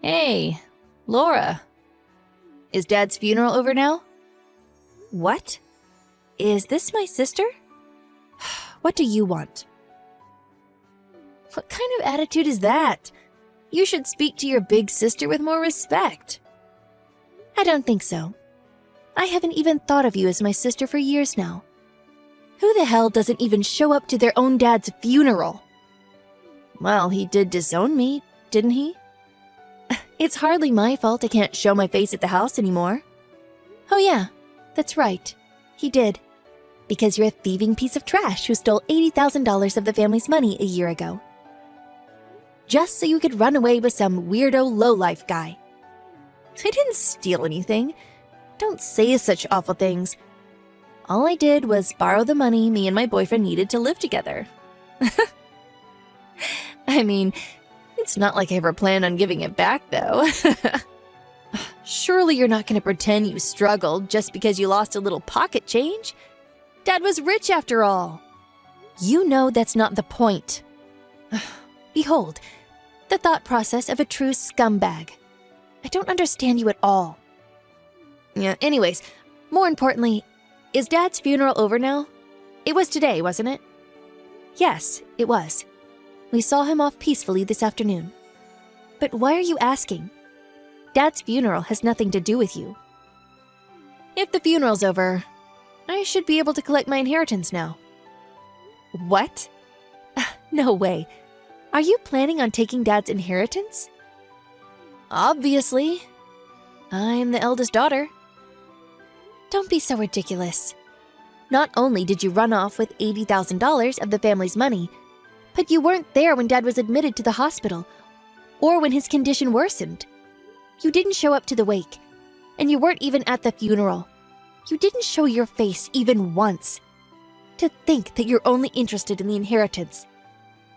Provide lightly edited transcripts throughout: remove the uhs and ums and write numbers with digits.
Hey, Laura. Is Dad's funeral over now? What? Is this my sister? What do you want? What kind of attitude is that? You should speak to your big sister with more respect. I don't think so. I haven't even thought of you as my sister for years now. Who the hell doesn't even show up to their own dad's funeral? Well, he did disown me, didn't he? It's hardly my fault I can't show my face at the house anymore. Oh yeah, that's right. He did. Because you're a thieving piece of trash who stole $80,000 of the family's money a year ago. Just so you could run away with some weirdo lowlife guy. I didn't steal anything. Don't say such awful things. All I did was borrow the money me and my boyfriend needed to live together. I mean, it's not like I ever planned on giving it back, though. Surely you're not going to pretend you struggled just because you lost a little pocket change? Dad was rich after all. You know that's not the point. Behold, the thought process of a true scumbag. I don't understand you at all. Yeah, anyways, more importantly, is Dad's funeral over now? It was today, wasn't it? Yes, it was. We saw him off peacefully this afternoon. But why are you asking? Dad's funeral has nothing to do with you. If the funeral's over, I should be able to collect my inheritance now. What? No way. Are you planning on taking Dad's inheritance? Obviously. I'm the eldest daughter. Don't be so ridiculous. Not only did you run off with $80,000 of the family's money, but you weren't there when Dad was admitted to the hospital, or when his condition worsened. You didn't show up to the wake, and you weren't even at the funeral. You didn't show your face even once. To think that you're only interested in the inheritance.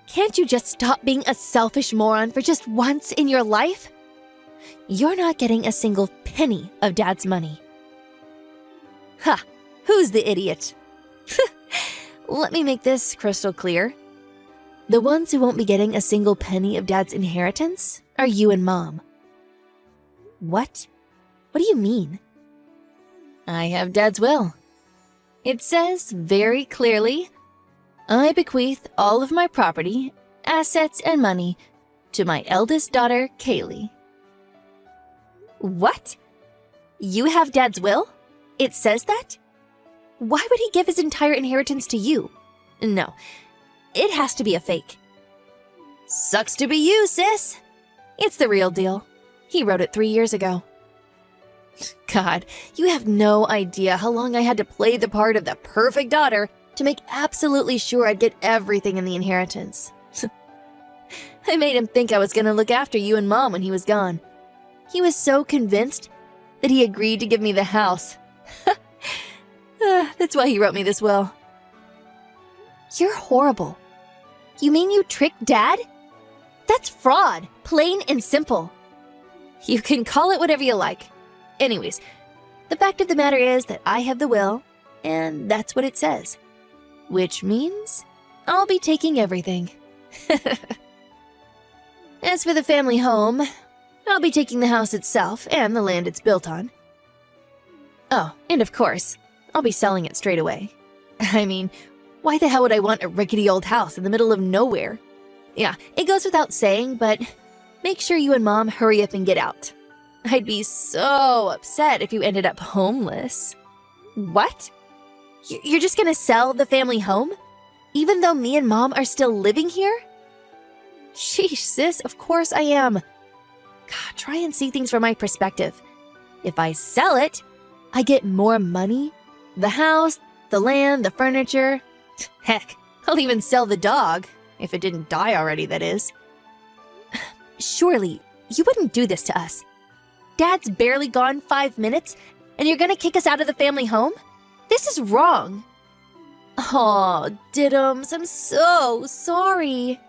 Can't you just stop being a selfish moron for just once in your life? You're not getting a single penny of Dad's money. Ha! Who's the idiot? Let me make this crystal clear. The ones who won't be getting a single penny of Dad's inheritance are you and Mom. What? What do you mean? I have Dad's will. It says very clearly, I bequeath all of my property, assets, and money to my eldest daughter, Kaylee. What? You have Dad's will? It says that? Why would he give his entire inheritance to you? No, it has to be a fake. Sucks to be you, sis. It's the real deal. He wrote it 3 years ago. God, you have no idea how long I had to play the part of the perfect daughter to make absolutely sure I'd get everything in the inheritance. I made him think I was going to look after you and Mom when he was gone. He was so convinced that he agreed to give me the house. That's why he wrote me this will. You're horrible. You mean you tricked Dad? That's fraud, plain and simple. You can call it whatever you like. Anyways, the fact of the matter is that I have the will, and that's what it says. Which means I'll be taking everything. As for the family home, I'll be taking the house itself and the land it's built on. Oh, and of course, I'll be selling it straight away. I mean, why the hell would I want a rickety old house in the middle of nowhere? Yeah, it goes without saying, but make sure you and Mom hurry up and get out. I'd be so upset if you ended up homeless. What? You're just gonna sell the family home? Even though me and Mom are still living here? Sheesh, sis, of course I am. God, try and see things from my perspective. If I sell it, I get more money. The house, the land, the furniture. Heck, I'll even sell the dog. If it didn't die already, that is. Surely, you wouldn't do this to us. Dad's barely gone 5 minutes, and you're gonna kick us out of the family home? This is wrong. Aw, Diddums, I'm so sorry.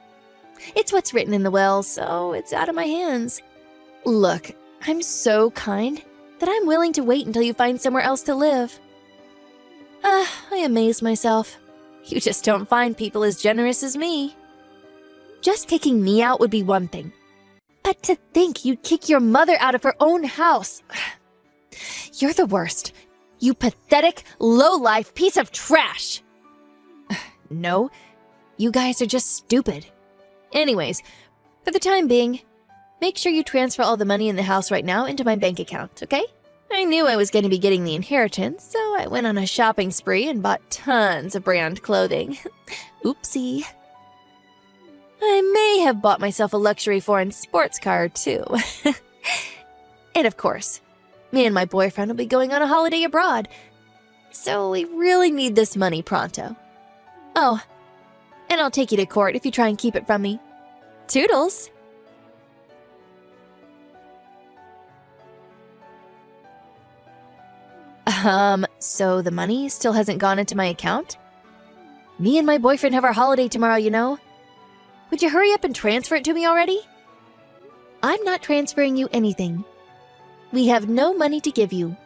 It's what's written in the will, so it's out of my hands. Look, I'm so kind that I'm willing to wait until you find somewhere else to live. I amaze myself. You just don't find people as generous as me. Just kicking me out would be one thing. But to think you'd kick your mother out of her own house. You're the worst. You pathetic, low-life piece of trash. No, you guys are just stupid. Anyways, for the time being, make sure you transfer all the money in the house right now into my bank account, okay? I knew I was going to be getting the inheritance, so I went on a shopping spree and bought tons of brand clothing. Oopsie. I may have bought myself a luxury foreign sports car, too. And of course, me and my boyfriend will be going on a holiday abroad, so we really need this money pronto. Oh, and I'll take you to court if you try and keep it from me. Toodles! So the money still hasn't gone into my account? Me and my boyfriend have our holiday tomorrow, you know. Would you hurry up and transfer it to me already? I'm not transferring you anything. We have no money to give you.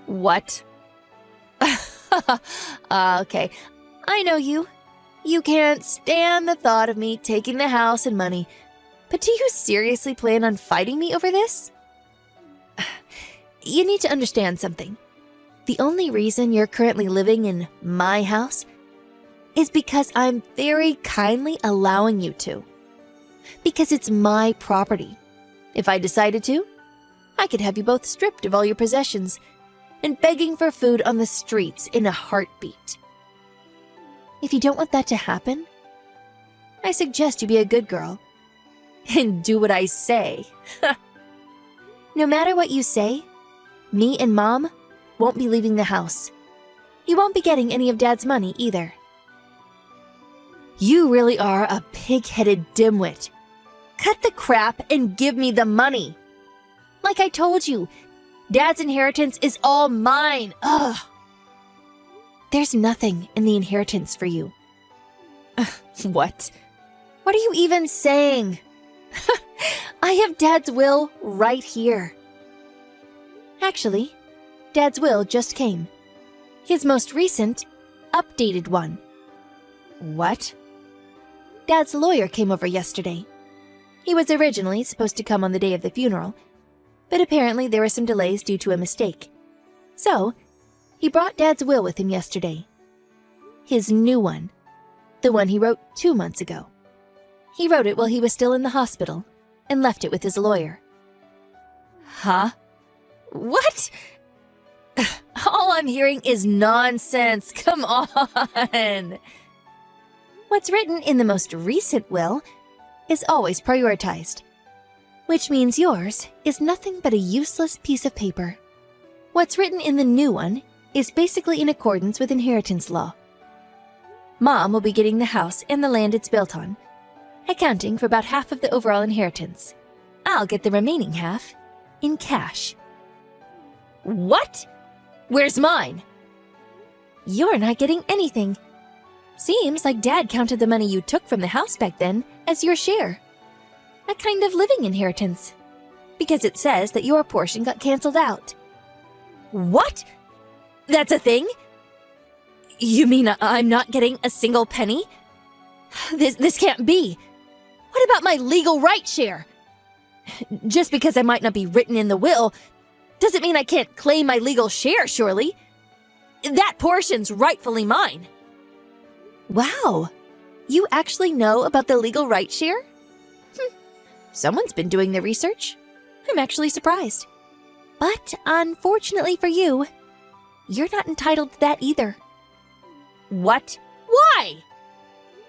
What? Okay, I know you. You can't stand the thought of me taking the house and money. But do you seriously plan on fighting me over this? You need to understand something. The only reason you're currently living in my house is because I'm very kindly allowing you to. Because it's my property. If I decided to, I could have you both stripped of all your possessions and begging for food on the streets in a heartbeat. If you don't want that to happen, I suggest you be a good girl and do what I say. No matter what you say, me and Mom won't be leaving the house. You won't be getting any of Dad's money either. You really are a pig-headed dimwit. Cut the crap and give me the money. Like I told you, Dad's inheritance is all mine. Ugh. There's nothing in the inheritance for you. What? What are you even saying? I have Dad's will right here. Actually, Dad's will just came. His most recent, updated one. What? Dad's lawyer came over yesterday. He was originally supposed to come on the day of the funeral, but apparently there were some delays due to a mistake. So, he brought Dad's will with him yesterday. His new one. The one he wrote 2 months ago. He wrote it while he was still in the hospital and left it with his lawyer. Huh? What? All I'm hearing is nonsense. Come on. What's written in the most recent will is always prioritized, which means yours is nothing but a useless piece of paper. What's written in the new one is basically in accordance with inheritance law. Mom will be getting the house and the land it's built on, accounting for about half of the overall inheritance. I'll get the remaining half in cash. What? Where's mine? You're not getting anything. Seems like Dad counted the money you took from the house back then as your share. A kind of living inheritance. Because it says that your portion got canceled out. What? That's a thing? You mean I'm not getting a single penny? This can't be. What about my legal right share? Just because I might not be written in the will doesn't mean I can't claim my legal share, surely. That portion's rightfully mine. Wow, you actually know about the legal right share? Someone's been doing the research. I'm actually surprised. But unfortunately for you, you're not entitled to that either. What? Why?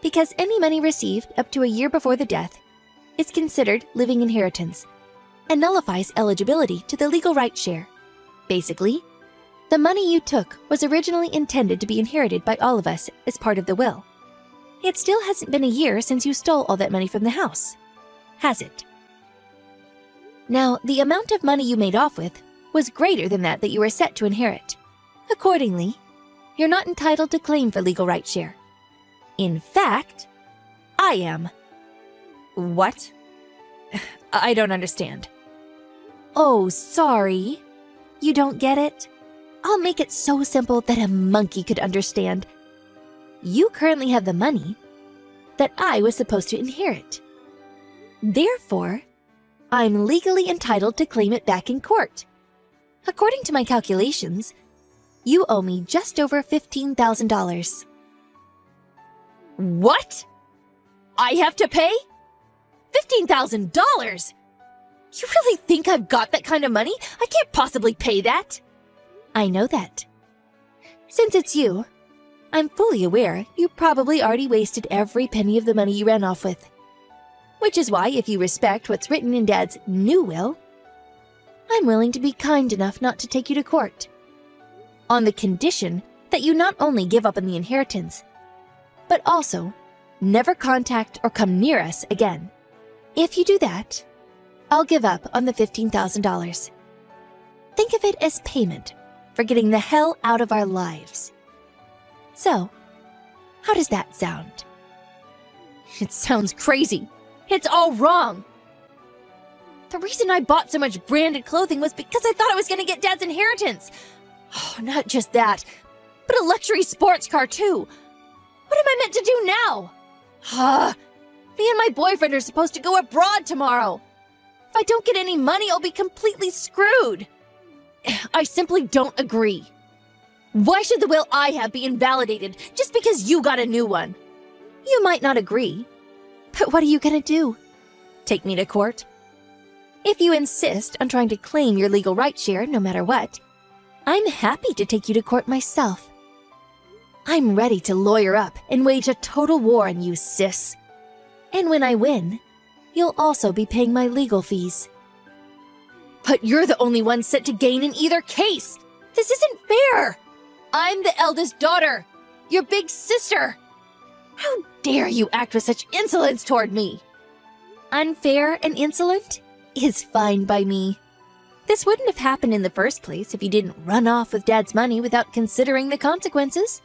Because any money received up to a year before the death is considered living inheritance and nullifies eligibility to the legal right share. Basically, the money you took was originally intended to be inherited by all of us as part of the will. It still hasn't been a year since you stole all that money from the house, has it? Now, the amount of money you made off with was greater than that you were set to inherit. Accordingly, you're not entitled to claim for legal right share. In fact, I am. What? I don't understand. Oh, sorry. You don't get it? I'll make it so simple that a monkey could understand. You currently have the money that I was supposed to inherit. Therefore, I'm legally entitled to claim it back in court. According to my calculations, you owe me just over $15,000. What? I have to pay? $15,000? You really think I've got that kind of money? I can't possibly pay that. I know that. Since it's you, I'm fully aware you probably already wasted every penny of the money you ran off with. Which is why, if you respect what's written in Dad's new will, I'm willing to be kind enough not to take you to court. On the condition that you not only give up on the inheritance, but also never contact or come near us again. If you do that, I'll give up on the $15,000. Think of it as payment for getting the hell out of our lives. So, how does that sound? It sounds crazy. It's all wrong. The reason I bought so much branded clothing was because I thought I was going to get Dad's inheritance. Oh, not just that, but a luxury sports car too. What am I meant to do now? Me and my boyfriend are supposed to go abroad tomorrow. If I don't get any money, I'll be completely screwed. I simply don't agree. Why should the will I have be invalidated just because you got a new one? You might not agree, but what are you gonna do? Take me to court? If you insist on trying to claim your legal right share no matter what, I'm happy to take you to court myself. I'm ready to lawyer up and wage a total war on you, sis. And when I win, you'll also be paying my legal fees. But you're the only one set to gain in either case. This isn't fair. I'm the eldest daughter, your big sister. How dare you act with such insolence toward me? Unfair and insolent is fine by me. This wouldn't have happened in the first place if you didn't run off with Dad's money without considering the consequences.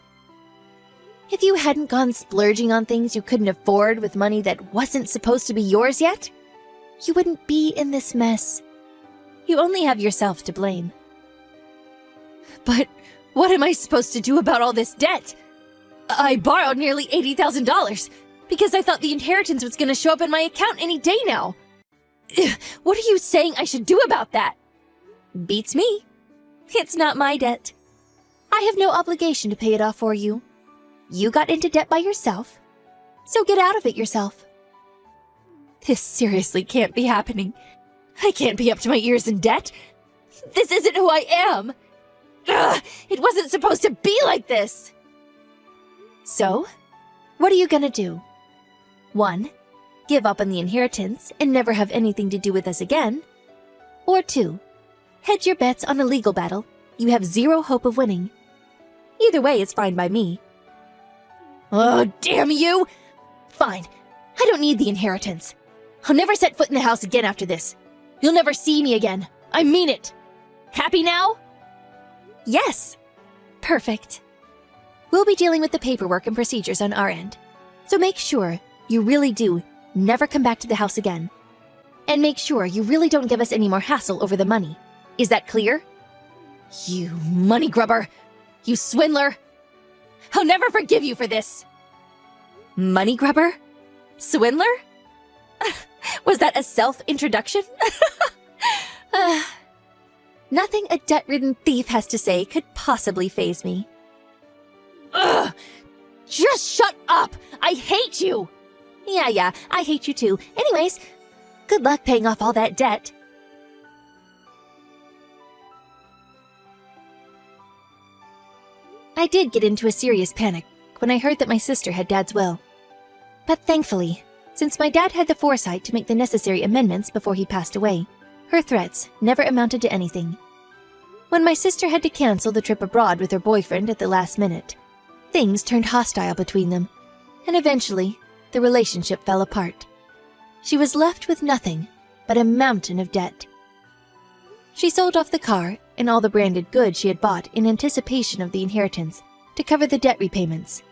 If you hadn't gone splurging on things you couldn't afford with money that wasn't supposed to be yours yet, you wouldn't be in this mess. You only have yourself to blame. But what am I supposed to do about all this debt? I borrowed nearly $80,000 because I thought the inheritance was going to show up in my account any day now. What are you saying I should do about that? Beats me. It's not my debt. I have no obligation to pay it off for you. You got into debt by yourself, so get out of it yourself. This seriously can't be happening. I can't be up to my ears in debt. This isn't who I am. It wasn't supposed to be like this. So, what are you gonna do? 1. Give up on the inheritance and never have anything to do with us again. Or 2. Hedge your bets on a legal battle you have zero hope of winning. Either way is fine by me. Oh, damn you! Fine. I don't need the inheritance. I'll never set foot in the house again after this. You'll never see me again. I mean it. Happy now? Yes. Perfect. We'll be dealing with the paperwork and procedures on our end. So make sure you really do never come back to the house again. And make sure you really don't give us any more hassle over the money. Is that clear? You money grubber! You swindler! I'll never forgive you for this! Money grubber? Swindler? Was that a self-introduction? Nothing a debt-ridden thief has to say could possibly faze me. Ugh! Just shut up! I hate you! Yeah, I hate you too. Anyways, good luck paying off all that debt. I did get into a serious panic when I heard that my sister had Dad's will. But thankfully, since my dad had the foresight to make the necessary amendments before he passed away, her threats never amounted to anything. When my sister had to cancel the trip abroad with her boyfriend at the last minute, things turned hostile between them, and eventually, the relationship fell apart. She was left with nothing but a mountain of debt. She sold off the car and all the branded goods she had bought in anticipation of the inheritance to cover the debt repayments.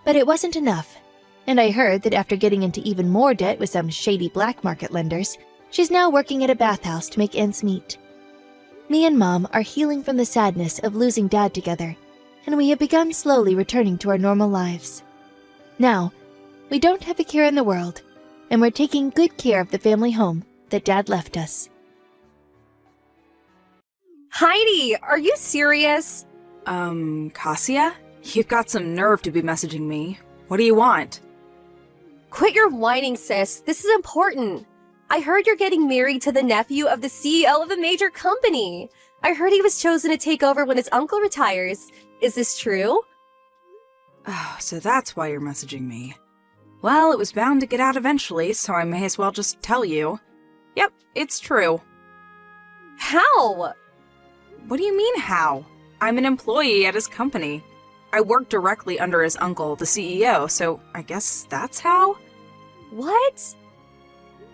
But it wasn't enough, and I heard that after getting into even more debt with some shady black market lenders, she's now working at a bathhouse to make ends meet. Me and Mom are healing from the sadness of losing Dad together, and we have begun slowly returning to our normal lives. Now, we don't have a care in the world, and we're taking good care of the family home that Dad left us. Heidi, are you serious? Cassia? You've got some nerve to be messaging me. What do you want? Quit your whining, sis. This is important. I heard you're getting married to the nephew of the CEO of a major company. I heard he was chosen to take over when his uncle retires. Is this true? Oh, so that's why you're messaging me. Well, it was bound to get out eventually, so I may as well just tell you. Yep, it's true. How? What do you mean, how? I'm an employee at his company. I work directly under his uncle, the CEO, so I guess that's how? What?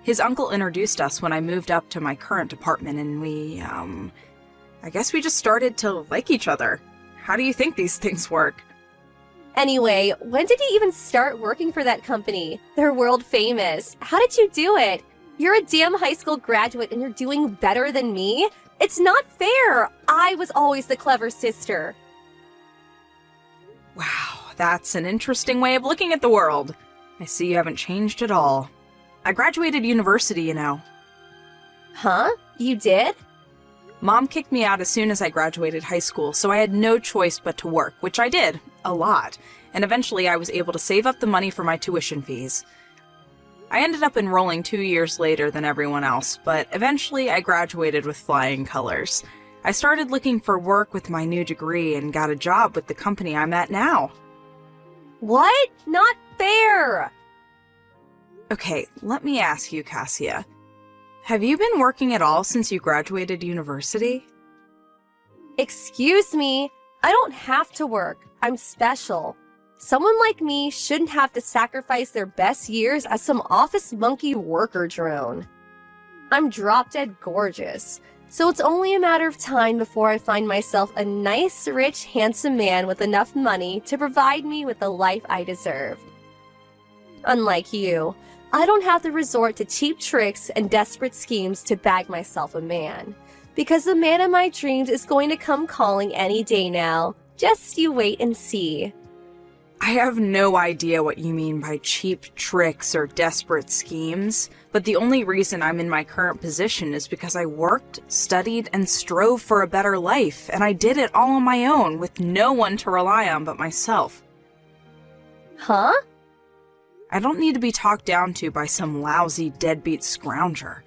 His uncle introduced us when I moved up to my current department, and I guess we just started to like each other. How do you think these things work? Anyway, when did you even start working for that company? They're world famous. How did you do it? You're a damn high school graduate and you're doing better than me? It's not fair. I was always the clever sister. Wow, that's an interesting way of looking at the world. I see you haven't changed at all. I graduated university, you know. Huh? You did? Mom kicked me out as soon as I graduated high school, so I had no choice but to work, which I did, a lot, and eventually I was able to save up the money for my tuition fees. I ended up enrolling 2 years later than everyone else, but eventually I graduated with flying colors. I started looking for work with my new degree and got a job with the company I'm at now. What? Not fair! Okay, let me ask you, Cassia. Have you been working at all since you graduated university? Excuse me, I don't have to work. I'm special. Someone like me shouldn't have to sacrifice their best years as some office monkey worker drone. I'm drop-dead gorgeous, so it's only a matter of time before I find myself a nice, rich, handsome man with enough money to provide me with the life I deserve. Unlike you, I don't have to resort to cheap tricks and desperate schemes to bag myself a man, because the man of my dreams is going to come calling any day now. Just you wait and see. I have no idea what you mean by cheap tricks or desperate schemes, but the only reason I'm in my current position is because I worked, studied, and strove for a better life, and I did it all on my own with no one to rely on but myself. Huh? I don't need to be talked down to by some lousy deadbeat scrounger,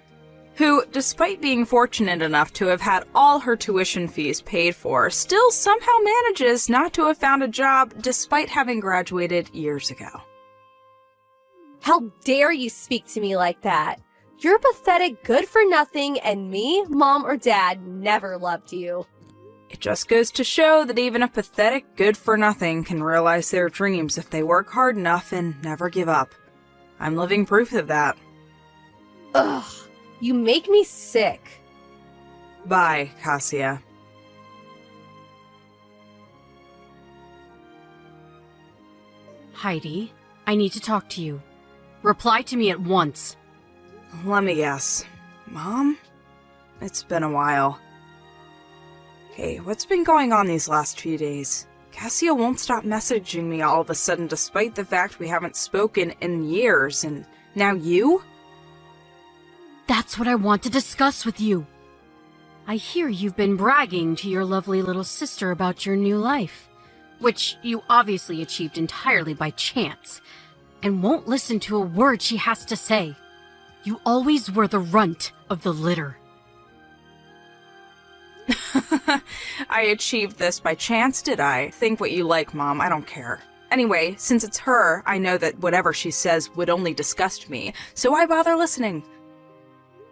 who, despite being fortunate enough to have had all her tuition fees paid for, still somehow manages not to have found a job despite having graduated years ago. How dare you speak to me like that? You're pathetic, good-for-nothing, and me, Mom, or Dad never loved you. It just goes to show that even a pathetic good-for-nothing can realize their dreams if they work hard enough and never give up. I'm living proof of that. Ugh, you make me sick. Bye, Cassia. Heidi, I need to talk to you. Reply to me at once. Let me guess. Mom? It's been a while. Hey, what's been going on these last few days? Cassia won't stop messaging me all of a sudden despite the fact we haven't spoken in years, and now you? That's what I want to discuss with you. I hear you've been bragging to your lovely little sister about your new life, which you obviously achieved entirely by chance, and won't listen to a word she has to say. You always were the runt of the litter. I achieved this by chance, did I? Think what you like, Mom. I don't care. Anyway, since it's her, I know that whatever she says would only disgust me, so why bother listening?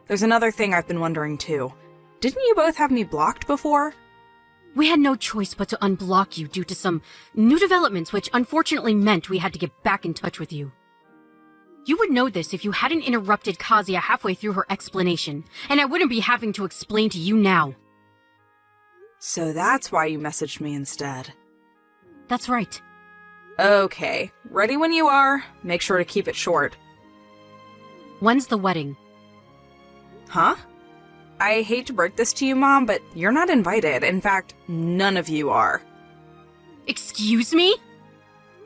There's another thing I've been wondering, too. Didn't you both have me blocked before? We had no choice but to unblock you due to some new developments which unfortunately meant we had to get back in touch with you. You would know this if you hadn't interrupted Kazuya halfway through her explanation, and I wouldn't be having to explain to you now. So that's why you messaged me instead. That's right. Okay, ready when you are. Make sure to keep it short. When's the wedding? Huh? I hate to break this to you, Mom, but you're not invited. In fact, none of you are. Excuse me?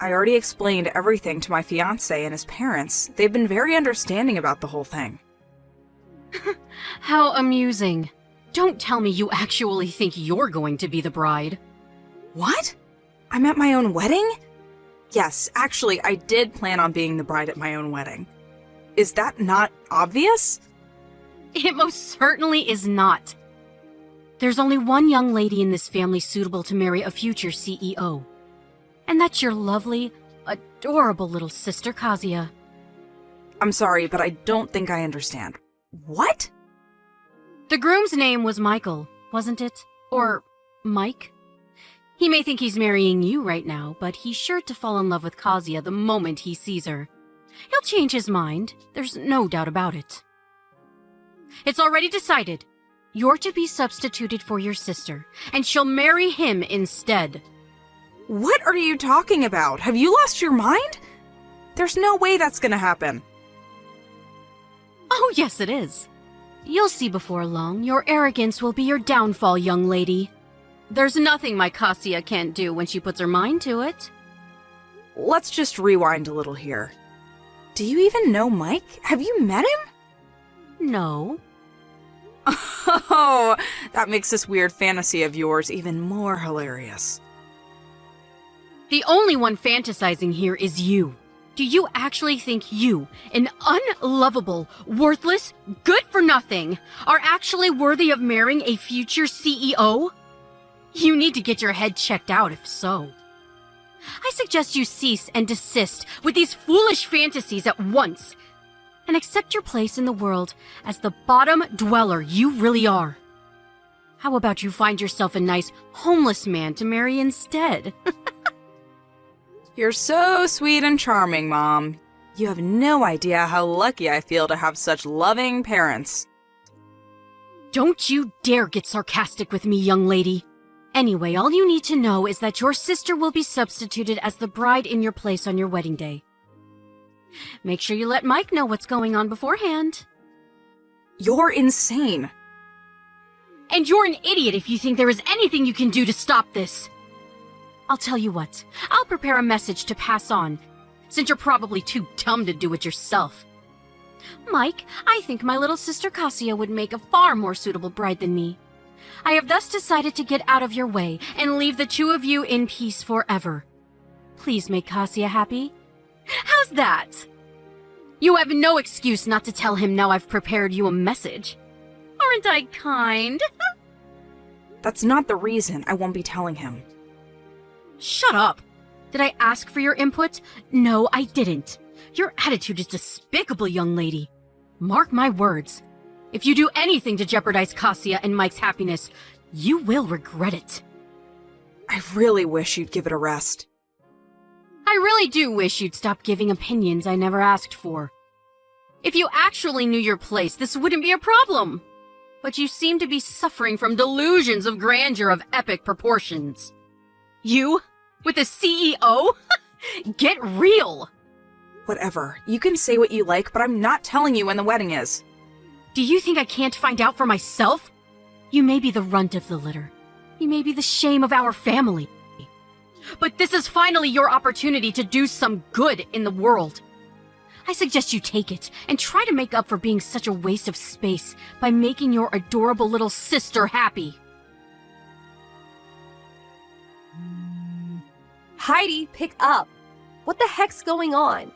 I already explained everything to my fiancé and his parents. They've been very understanding about the whole thing. How amusing. Don't tell me you actually think you're going to be the bride. What? I'm at my own wedding? Yes, actually, I did plan on being the bride at my own wedding. Is that not obvious? It most certainly is not. There's only one young lady in this family suitable to marry a future CEO. And that's your lovely, adorable little sister, Kazuya. I'm sorry, but I don't think I understand. What? The groom's name was Michael, wasn't it? Or Mike? He may think he's marrying you right now, but he's sure to fall in love with Kazuya the moment he sees her. He'll change his mind, there's no doubt about it. It's already decided. You're to be substituted for your sister, and she'll marry him instead. What are you talking about? Have you lost your mind? There's no way that's gonna happen. Oh, yes, it is. You'll see before long, your arrogance will be your downfall, young lady. There's nothing my Kazuya can't do when she puts her mind to it. Let's just rewind a little here. Do you even know Mike? Have you met him? No. Oh, that makes this weird fantasy of yours even more hilarious. The only one fantasizing here is you. Do you actually think you, an unlovable, worthless, good-for-nothing, are actually worthy of marrying a future CEO? You need to get your head checked out if so. I suggest you cease and desist with these foolish fantasies at once, and accept your place in the world as the bottom dweller you really are. How about you find yourself a nice, homeless man to marry instead? You're so sweet and charming, Mom. You have no idea how lucky I feel to have such loving parents. Don't you dare get sarcastic with me, young lady. Anyway, all you need to know is that your sister will be substituted as the bride in your place on your wedding day. Make sure you let Mike know what's going on beforehand. You're insane. And you're an idiot if you think there is anything you can do to stop this. I'll tell you what, I'll prepare a message to pass on, since you're probably too dumb to do it yourself. Mike, I think my little sister Kazuya would make a far more suitable bride than me. I have thus decided to get out of your way and leave the two of you in peace forever. Please make Kazuya happy. How's that? You have no excuse not to tell him now I've prepared you a message. Aren't I kind? That's not the reason I won't be telling him. Shut up! Did I ask for your input? No, I didn't. Your attitude is despicable, young lady. Mark my words. If you do anything to jeopardize Kazuya and Mike's happiness, you will regret it. I really wish you'd give it a rest. I really do wish you'd stop giving opinions I never asked for. If you actually knew your place, this wouldn't be a problem. But you seem to be suffering from delusions of grandeur of epic proportions. You? With a CEO? Get real! Whatever. You can say what you like, but I'm not telling you when the wedding is. Do you think I can't find out for myself? You may be the runt of the litter. You may be the shame of our family. But this is finally your opportunity to do some good in the world. I suggest you take it and try to make up for being such a waste of space by making your adorable little sister happy. Heidi, pick up. What the heck's going on?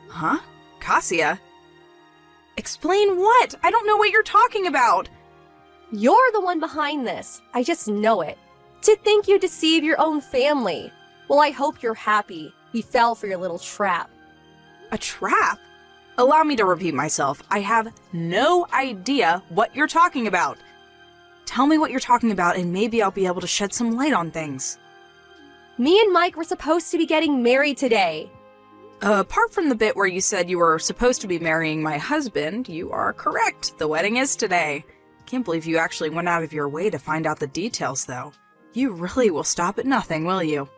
Huh? Kazuya? Explain what? I don't know what you're talking about. You're the one behind this. I just know it. To think you deceive your own family. Well, I hope you're happy. We fell for your little trap. A trap? Allow me to repeat myself. I have no idea what you're talking about. Tell me what you're talking about and maybe I'll be able to shed some light on things. Me and Mike were supposed to be getting married today. Apart from the bit where you said you were supposed to be marrying my husband, you are correct. The wedding is today. Can't believe you actually went out of your way to find out the details, though. You really will stop at nothing, will you?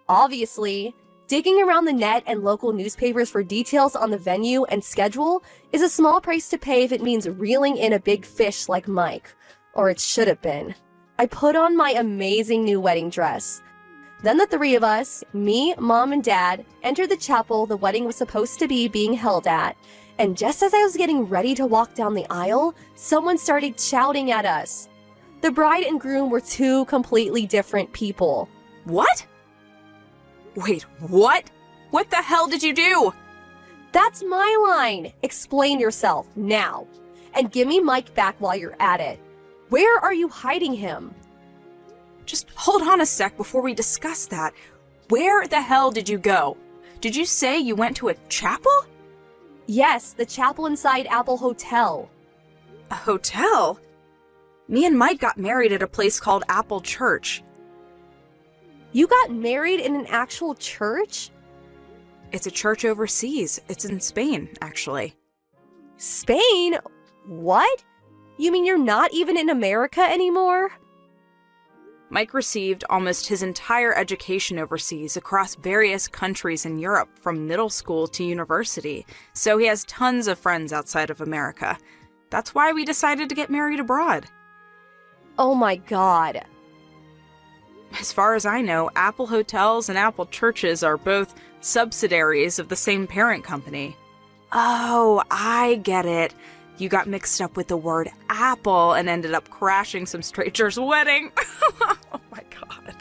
Obviously, digging around the net and local newspapers for details on the venue and schedule is a small price to pay if it means reeling in a big fish like Mike. Or it should have been. I put on my amazing new wedding dress. Then the three of us, me, Mom, and Dad, entered the chapel the wedding was supposed to be being held at, and just as I was getting ready to walk down the aisle, someone started shouting at us. The bride and groom were two completely different people. What? Wait, what? What the hell did you do? That's my line. Explain yourself now. And give me Mike back while you're at it. Where are you hiding him? Just hold on a sec before we discuss that. Where the hell did you go? Did you say you went to a chapel? Yes, the chapel inside Apple Hotel. A hotel? Me and Mike got married at a place called Apple Church. You got married in an actual church? It's a church overseas. It's in Spain, actually. Spain? What? You mean you're not even in America anymore? Mike received almost his entire education overseas across various countries in Europe, from middle school to university, so he has tons of friends outside of America. That's why we decided to get married abroad. Oh my god. As far as I know, Apple Hotels and Apple Churches are both subsidiaries of the same parent company. Oh, I get it. You got mixed up with the word apple and ended up crashing some stranger's wedding. Oh my god.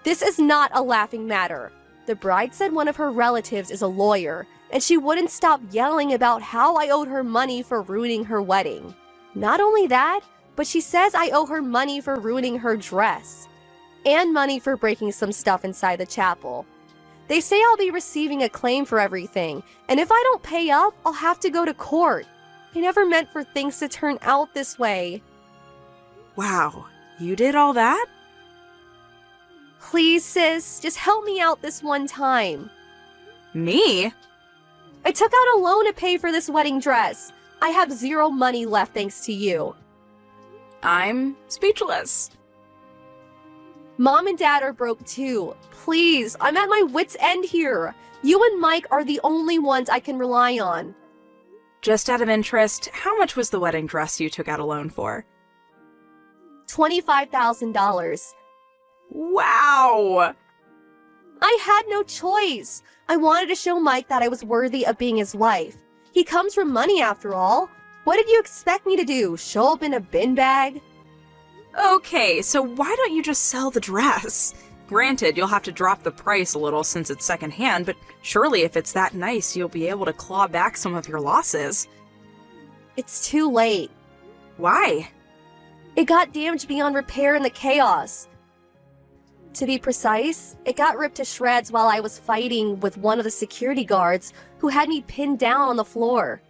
This is not a laughing matter. The bride said one of her relatives is a lawyer, and she wouldn't stop yelling about how I owed her money for ruining her wedding. Not only that, but she says I owe her money for ruining her dress, and money for breaking some stuff inside the chapel. They say I'll be receiving a claim for everything, and if I don't pay up, I'll have to go to court. I never meant for things to turn out this way. Wow, you did all that? Please, sis, just help me out this one time. Me? I took out a loan to pay for this wedding dress. I have zero money left thanks to you. I'm speechless. Mom and Dad are broke too. Please, I'm at my wit's end here. You and Mike are the only ones I can rely on. Just out of interest, how much was the wedding dress you took out a loan for? $25,000. Wow! I had no choice. I wanted to show Mike that I was worthy of being his wife. He comes from money after all. What did you expect me to do? Show up in a bin bag? Okay, so why don't you just sell the dress? Granted, you'll have to drop the price a little since it's secondhand, but surely if it's that nice, you'll be able to claw back some of your losses. It's too late. Why? It got damaged beyond repair in the chaos. To be precise, it got ripped to shreds while I was fighting with one of the security guards who had me pinned down on the floor.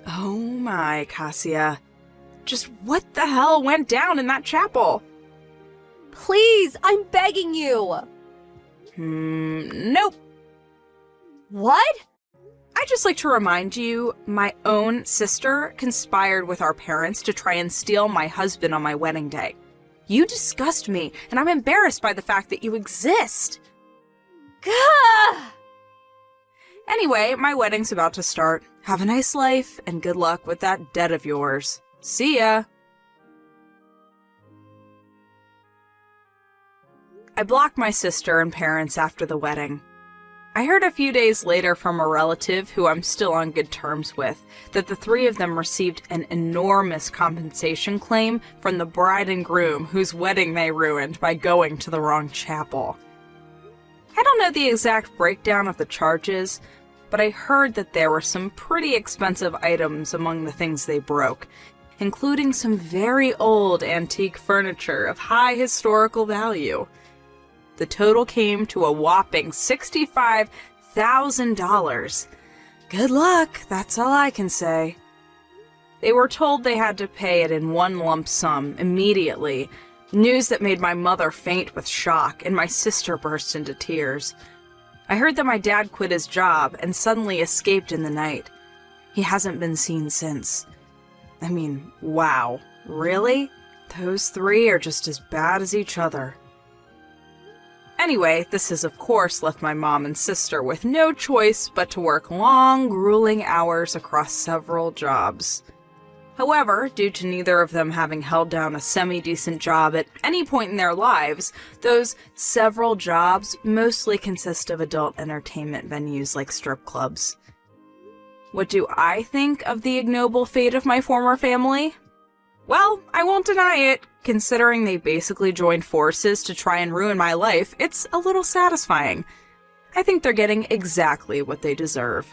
Oh my, Cassia. Just what the hell went down in that chapel? Please, I'm begging you. Nope. What? I'd just like to remind you, my own sister conspired with our parents to try and steal my husband on my wedding day. You disgust me, and I'm embarrassed by the fact that you exist. Gah! Anyway, my wedding's about to start. Have a nice life, and good luck with that debt of yours. See ya! I blocked my sister and parents after the wedding. I heard a few days later from a relative who I'm still on good terms with that the three of them received an enormous compensation claim from the bride and groom whose wedding they ruined by going to the wrong chapel. I don't know the exact breakdown of the charges, but I heard that there were some pretty expensive items among the things they broke, including some very old antique furniture of high historical value. The total came to a whopping $65,000. Good luck, that's all I can say. They were told they had to pay it in one lump sum immediately, news that made my mother faint with shock and my sister burst into tears. I heard that my dad quit his job and suddenly escaped in the night. He hasn't been seen since. I mean, wow, really? Those three are just as bad as each other. Anyway, this has of course left my mom and sister with no choice but to work long, grueling hours across several jobs. However, due to neither of them having held down a semi-decent job at any point in their lives, those several jobs mostly consist of adult entertainment venues like strip clubs. What do I think of the ignoble fate of my former family? Well, I won't deny it. Considering they basically joined forces to try and ruin my life, it's a little satisfying. I think they're getting exactly what they deserve.